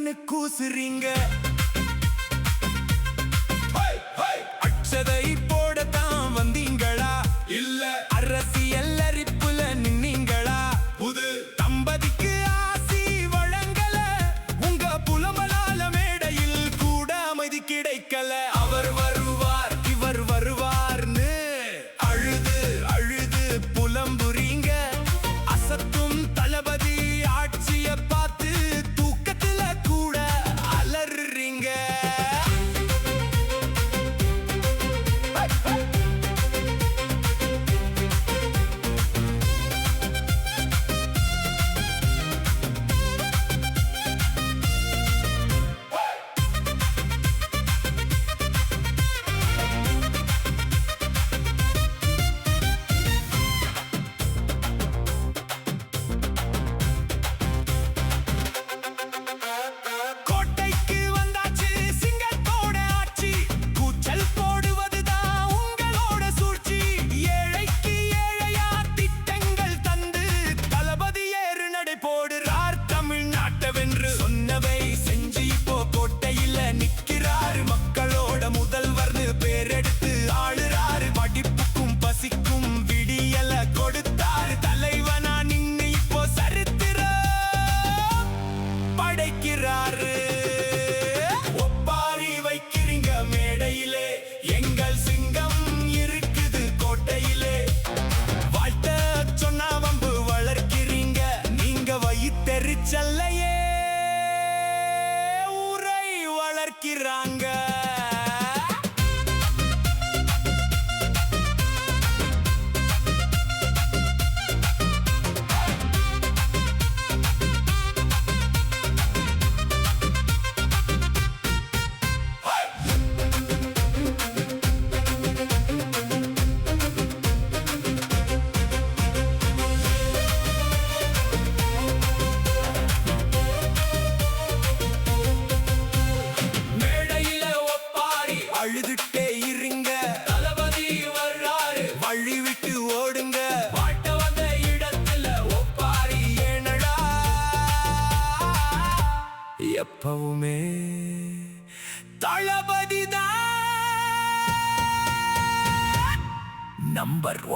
கண்ணு கூசுறீங்க. அட்சதை போடத்தான் வந்தீங்களா, இல்ல அரசியல் அரிப்புல நின்னீங்களா? புது தம்பதிக்கு ஆசி வழங்கல, உங்க புலமலால மேடையில் கூட அமைதி கிடைக்கல. அவர் வருவார் இவர் வருவார்னு அழுது அழுது புலம்புறீங்க. அசத்தும் தளபதி ஆட்சிய பார்த்து தூக்கத்துல கூட அலறுறீங்க. சொன்னவை செஞ்சு இப்போ கோட்டையில நிக்கிறாரு. மக்களோட முதல்வர்னு பேரெடுத்து ஆளுறாரு. படிப்புக்கும் பசிக்கும் விடியல கொடுத்தாரு. தலைவனா நின்னு இப்போ சரித்திரம் படைக்கிறாரு. ஒப்பாரி வைக்கிறீங்க மேடையிலே, எங்கள் சிங்கம் இருக்குது கோட்டையிலே. வாழ்த்த சொன்னா வம்பு வளர்க்கிறீங்க, நீங்க வயித்தெரிச்சல்லையே வளர்க்கிறாங்க. அழுதுட்டே இருங்க, தளபதி வர்றாரு, வழி விட்டு ஓடுங்க. பாட்ட வந்த இடத்துல ஒப்பாரி ஏனடா, எப்பவுமே தளபதி தான் நம்பர் 1.